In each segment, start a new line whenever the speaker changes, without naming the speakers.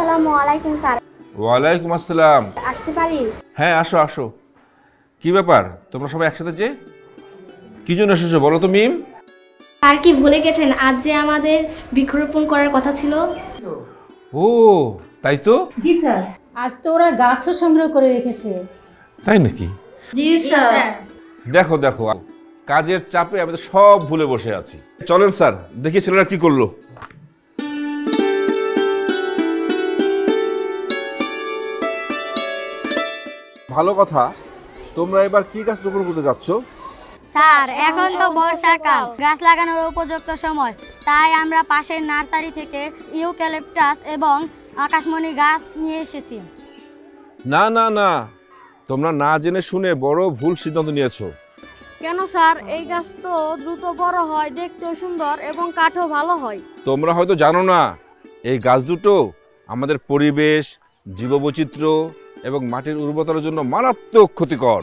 আসসালামু আলাইকুম স্যার।
ওয়ালাইকুম আসসালাম।
আসতে পারি?
হ্যাঁ আসো আসো। কি ব্যাপার তোমরা সবাই একসাথে যে কি জন্য এসেছো বলো তো মিম?
আর কি ভুলে গেছেন আজ যে আমাদের বৃক্ষরোপণ করার কথা ছিল?
ও তাই তো।
জি স্যার, আজ তো ওরা গাছও সংগ্রহ করে রেখেছে।
তাই নাকি?
জি স্যার।
দেখো দেখো কাজের চাপে আমি তো সব ভুলে বসে আছি। চলেন স্যার দেখি ছেলেরা কি করলো। ভালো কথা, তোমরা এবার কি গাছ রোপণ করতে যাচ্ছ?
স্যার এখন তো বর্ষাকাল, গাছ লাগানোর উপযুক্ত সময়, তাই আমরা পাশের নার্সারি থেকে ইউক্যালিপটাস এবং আকাশমণি গাছ নিয়ে এসেছি।
না না না, তোমরা না জেনে শুনে বড় ভুল সিদ্ধান্ত নিয়েছো।
কেন স্যার? এই গাছ তো দ্রুত বড় হয়, দেখতেও সুন্দর এবং কাঠও ভালো হয়।
তোমরা হয়তো জানো না এই গাছ দুটো আমাদের পরিবেশ, জীববৈচিত্র্য এবং মাটির উর্বরতার জন্য মারাত্মক ক্ষতিকর।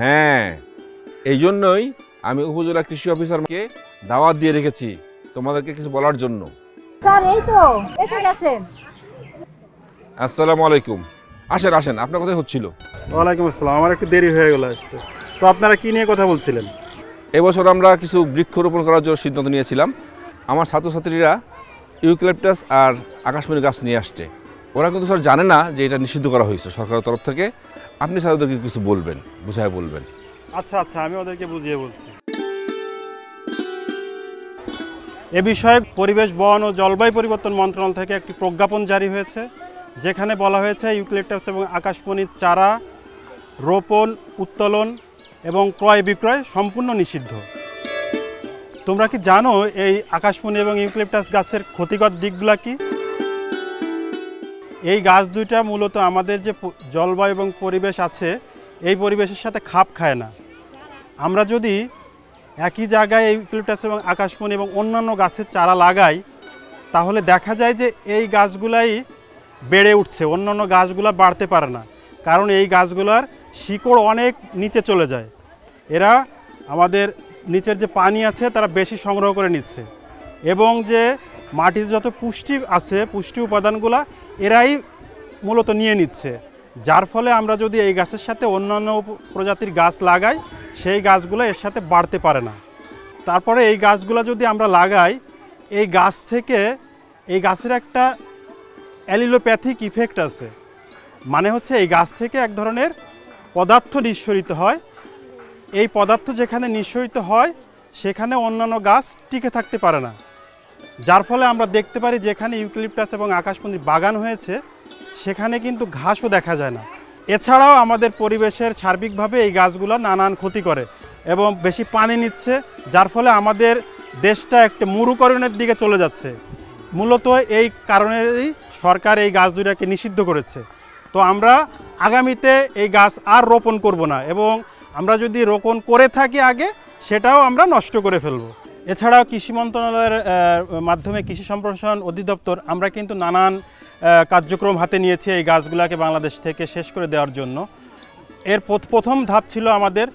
হ্যাঁ, এই জন্যই আমি উপজেলা কৃষি অফিসারকে দাওয়াত দিয়ে রেখেছি তোমাদেরকে কিছু বলার জন্য।
স্যার এই তো এসে গেছেন।
আসসালামু আলাইকুম। আসেন আসেন, আপনার কথাই হচ্ছিল।
ওয়ালাইকুম আসসালাম। আমার একটু দেরি হয়ে গেল আসতে। তো আপনারা কি নিয়ে কথা বলছিলেন?
এবছর আমরা কিছু বৃক্ষরোপণ করার জন্য সিদ্ধান্ত নিয়েছিলাম। আমার ছাত্রছাত্রীরা ইউক্যালিপটাস আর আকাশমণি গাছ নিয়ে আসছে। ওরা কিন্তু স্যার জানে না যে এটা নিষিদ্ধ করা হয়েছে সরকারের তরফ থেকে। আপনি স্যার ওদেরকে কিছু বলবেন, বুঝায় বলবেন।
আচ্ছা আচ্ছা, আমি ওদেরকে বুঝিয়ে বলছি। এ বিষয়ে পরিবেশ, বন ও জলবায়ু পরিবর্তন মন্ত্রণালয় থেকে একটি প্রজ্ঞাপন জারি হয়েছে, যেখানে বলা হয়েছে ইউক্যালিপটাস এবং আকাশমণির চারা রোপণ, উত্তোলন এবং ক্রয় বিক্রয় সম্পূর্ণ নিষিদ্ধ। তোমরা কি জানো এই আকাশমণি এবং ইউক্যালিপটাস গাছের ক্ষতিকর দিকগুলো কি? এই গাছ দুইটা মূলত আমাদের যে জলবায়ু এবং পরিবেশ আছে এই পরিবেশের সাথে খাপ খায় না। আমরা যদি একই জায়গায় ইউক্যালিপটাস এবং আকাশমণি এবং অন্যান্য গাছের চারা লাগাই, তাহলে দেখা যায় যে এই গাছগুলাই বেড়ে উঠছে, অন্যান্য গাছগুলো বাড়তে পারে না, কারণ এই গাছগুলোর শিকড় অনেক নিচে চলে যায়। এরা আমাদের নিচের যে পানি আছে তারা বেশি সংগ্রহ করে নিচ্ছে, এবং যে মাটিতে যত পুষ্টি আছে পুষ্টি উপাদানগুলো এরাই মূলত নিয়ে নিচ্ছে, যার ফলে আমরা যদি এই গাছের সাথে অন্যান্য প্রজাতির গাছ লাগাই সেই গাছগুলো এর সাথে বাড়তে পারে না। তারপরে এই গাছগুলো যদি আমরা লাগাই, এই গাছ থেকে এই গাছের একটা অ্যালিলোপ্যাথিক ইফেক্ট আছে, মানে হচ্ছে এই গাছ থেকে এক ধরনের পদার্থ নিঃসরিত হয়। এই পদার্থ যেখানে নিঃসরিত হয় সেখানে অন্যান্য গাছ টিকে থাকতে পারে না, যার ফলে আমরা দেখতে পারি যেখানে ইউক্যালিপটাস এবং আকাশমণির বাগান হয়েছে সেখানে কিন্তু ঘাসও দেখা যায় না। এছাড়াও আমাদের পরিবেশের সার্বিকভাবে এই গাছগুলো নানান ক্ষতি করে এবং বেশি পানি নিচ্ছে, যার ফলে আমাদের দেশটা একটা মরুকরণের দিকে চলে যাচ্ছে। মূলত এই কারণেই সরকার এই গাছ দুইটাকে নিষিদ্ধ করেছে। তো আমরা আগামীতে এই গাছ আর রোপণ করব না, এবং আমরা যদি রোপণ করে থাকি আগে সেটাও আমরা নষ্ট করে ফেলব। এছাড়াও কৃষি মন্ত্রণালয়ের মাধ্যমে কৃষি সম্প্রসারণ অধিদপ্তর আমরা কিন্তু নানান কার্যক্রম হাতে নিয়েছি এই গাছগুলোকে বাংলাদেশ থেকে শেষ করে দেওয়ার জন্য। এর প্রথম ধাপ ছিল আমাদের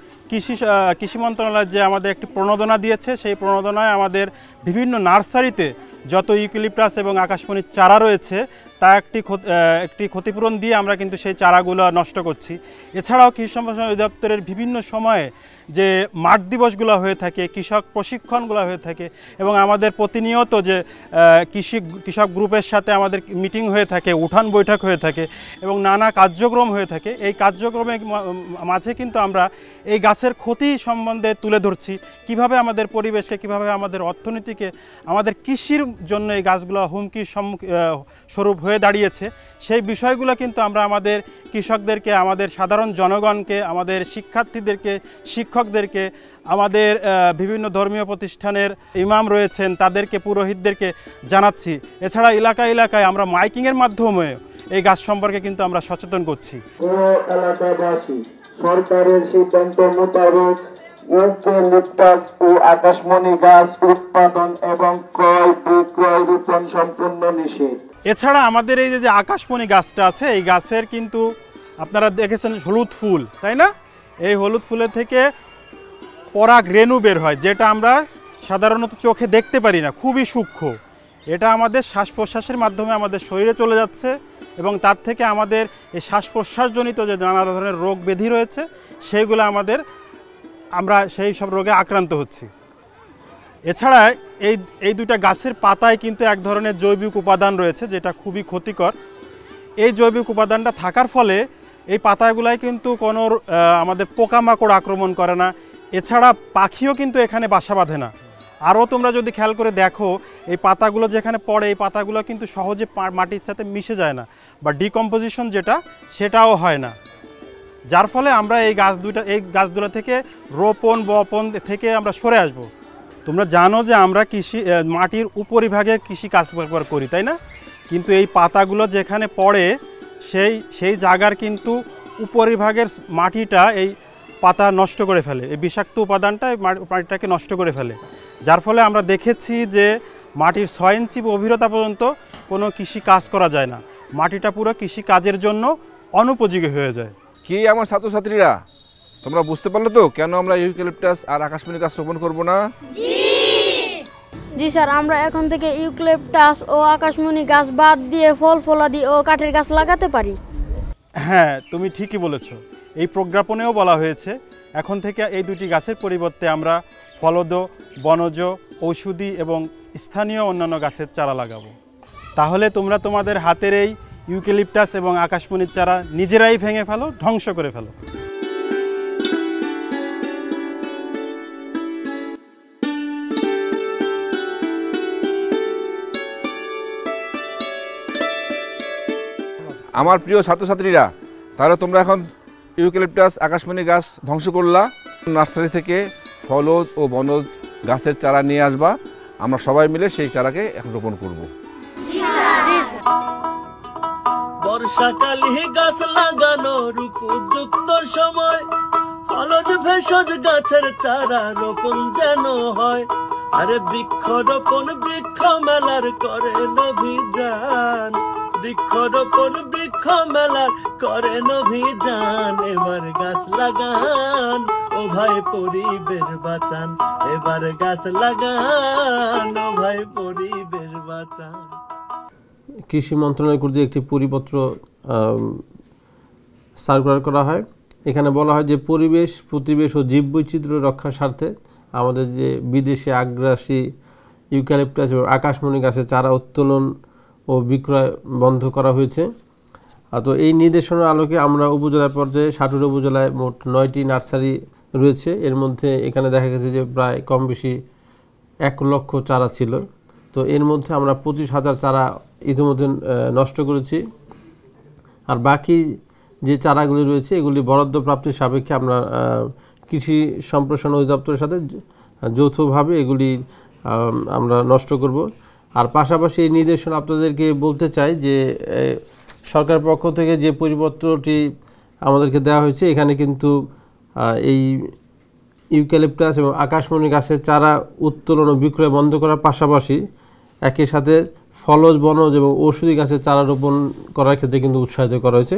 কৃষি মন্ত্রণালয় যে আমাদের একটি প্রণোদনা দিয়েছে, সেই প্রণোদনায় আমাদের বিভিন্ন নার্সারিতে যত ইউক্যালিপটাস এবং আকাশমণির চারা রয়েছে তা একটি ক্ষতিপূরণ দিয়ে আমরা কিন্তু সেই চারাগুলো নষ্ট করছি। এছাড়াও কৃষি সম্প্রসারণ অধিদপ্তরের বিভিন্ন সময়ে যে মাঠ দিবসগুলো হয়ে থাকে, কৃষক প্রশিক্ষণগুলো হয়ে থাকে, এবং আমাদের প্রতিনিয়ত যে কৃষক গ্রুপের সাথে আমাদের মিটিং হয়ে থাকে, উঠান বৈঠক হয়ে থাকে এবং নানা কার্যক্রম হয়ে থাকে। এই কার্যক্রমের মাঝে কিন্তু আমরা এই গাছের ক্ষতি সম্বন্ধে তুলে ধরছি, কিভাবে আমাদের পরিবেশকে, কিভাবে আমাদের অর্থনীতিকে, আমাদের কৃষির জন্য এই গাছগুলো হুমকির স্বরূপ হয়ে দাঁড়িয়েছে। সেই বিষয়গুলো কিন্তু আমরা আমাদের কৃষকদেরকে, আমাদের সাধারণ জনগণকে, আমাদের শিক্ষার্থীদেরকে, শিক্ষকদেরকে, আমাদের বিভিন্ন ধর্মীয় প্রতিষ্ঠানের ইমাম রয়েছেন তাদেরকে, পুরোহিতদেরকে জানাচ্ছি। এছাড়া এলাকায় আমরা মাইকিংয়ের মাধ্যমে এই গাছ সম্পর্কে কিন্তু আমরা সচেতন করছি।
এলাকাবাসী সরকারের সিদ্ধান্ত মোতাবেক ইউক্যালিপটাস ও আকাশমণি গাছ উৎপাদন এবং ক্রয় বিক্রয় রোপণ সম্পূর্ণ নিষেধ।
এছাড়া আমাদের এই যে আকাশমণি গাছটা আছে, এই গাছের কিন্তু আপনারা দেখেছেন হলুদ ফুল, তাই না? এই হলুদ ফুলের থেকে পরাগ রেণু বের হয়, যেটা আমরা সাধারণত চোখে দেখতে পারি না, খুবই সূক্ষ্ম। এটা আমাদের শ্বাস প্রশ্বাসের মাধ্যমে আমাদের শরীরে চলে যাচ্ছে এবং তার থেকে আমাদের এই শ্বাস প্রশ্বাসজনিত যে নানা ধরনের রোগ ব্যাধি রয়েছে সেইগুলো আমরা সেই সব রোগে আক্রান্ত হচ্ছি। এছাড়া এই দুইটা গাছের পাতায় কিন্তু এক ধরনের জৈবিক উপাদান রয়েছে যেটা খুবই ক্ষতিকর। এই জৈবিক উপাদানটা থাকার ফলে এই পাতাগুলাই কিন্তু কোনো আমাদের পোকামাকড় আক্রমণ করে না, এছাড়া পাখিও কিন্তু এখানে বাসা বাঁধে না। আরও তোমরা যদি খেয়াল করে দেখো এই পাতাগুলো যেখানে পড়ে এই পাতাগুলো কিন্তু সহজে মাটির সাথে মিশে যায় না বা ডিকম্পোজিশন সেটাও হয় না, যার ফলে আমরা এই গাছগুলো থেকে রোপণ বপন থেকে আমরা সরে আসব। তোমরা জানো যে আমরা মাটির উপরিভাগে কৃষি কাজ করি, তাই না? কিন্তু এই পাতাগুলো যেখানে পড়ে সেই জায়গার কিন্তু উপরিভাগের মাটিটা এই পাতা নষ্ট করে ফেলে, এই বিষাক্ত উপাদানটা মাটিটাকে নষ্ট করে ফেলে, যার ফলে আমরা দেখেছি যে মাটির 6 ইঞ্চি গভীরতা পর্যন্ত কোনো কৃষি কাজ করা যায় না, মাটিটা পুরো কৃষি কাজের জন্য অনুপযোগী হয়ে যায়।
কি আমার ছাত্রছাত্রীরা তোমরা বুঝতে পারলে তো কেন আমরা ইউক্যালিপটাস আর আকাশমণি গাছ রোপণ করব না?
জি স্যার, আমরা এখন থেকে ইউক্যালিপটাস ও আকাশমণি গাছ বাদ দিয়ে ফল ফলাদি ও কাঠের গাছ লাগাতে পারি।
হ্যাঁ, তুমি ঠিকই বলেছ। এই প্রজ্ঞাপনেও বলা হয়েছে এখন থেকে এই দুটি গাছের পরিবর্তে আমরা ফলদ, বনজ, ঔষধি এবং স্থানীয় অন্যান্য গাছের চারা লাগাবো। তাহলে তোমরা তোমাদের হাতের এই ইউক্যালিপটাস এবং আকাশমণির চারা নিজেরাই ভেঙে ফেলো, ধ্বংস করে ফেলো।
আমার প্রিয় ছাত্রছাত্রীরা, তাহলে তোমরা এখন ইউক্যালিপটাস আকাশমণি গাছ ধ্বংস করলা, নার্সারি থেকে ফলদ ও বনজ গাছের চারা নিয়ে আসবা, আমরা সবাই মিলে সেই চারাকে এখন রোপণ করব।
বর্ষাকালে গাছ লাগানোর উপযুক্ত সময়, ফলজ ভেষজ গাছের চারা রোপণ যেন হয়। আরে বৃক্ষরোপণ বৃক্ষ মেলার করেন অভিযান, বৃক্ষরোপণ বৃক্ষ মেলার করেন অভিযান। এবার গাছ লাগান ও ভাই পরিবেশ বাঁচান, এবার গাছ লাগান ও ভাই পরিবেশ বাঁচান।
কৃষি মন্ত্রণালয় কর্তৃক একটি পরিপত্র সার্কুলার করা হয়। এখানে বলা হয় যে প্রতিবেশ ও জীববৈচিত্র্য রক্ষার স্বার্থে আমাদের যে বিদেশি আগ্রাসী ইউক্যালিপটাস এবং আকাশমণি গাছের চারা উত্তোলন ও বিক্রয় বন্ধ করা হয়েছে। তো এই নির্দেশনার আলোকে আমরা উপজেলা পর্যায়ে সাটুরা উপজেলায় মোট 9টি নার্সারি রয়েছে। এর মধ্যে এখানে দেখা গেছে যে প্রায় কম বেশি 1 লক্ষ চারা ছিল। তো এর মধ্যে আমরা 25,000 চারা ইতিমধ্যে নষ্ট করেছি, আর বাকি যে চারাগুলি রয়েছে এগুলি বরাদ্দ প্রাপ্তির সাপেক্ষে আমরা কৃষি সম্প্রসারণ অধিদপ্তরের সাথে যৌথভাবে এগুলি আমরা নষ্ট করব। আর পাশাপাশি এই নির্দেশনা আপনাদেরকে বলতে চাই যে সরকারের পক্ষ থেকে যে পরিপত্রটি আমাদেরকে দেওয়া হয়েছে এখানে কিন্তু এই ইউক্যালিপটাস এবং আকাশমণি গাছের চারা উত্তোলন ও বিক্রয় বন্ধ করার পাশাপাশি একই সাথে ফলজ, বনজ এবং ঔষধি গাছের চারা রোপণ করার ক্ষেত্রে কিন্তু উৎসাহিত করা হয়েছে।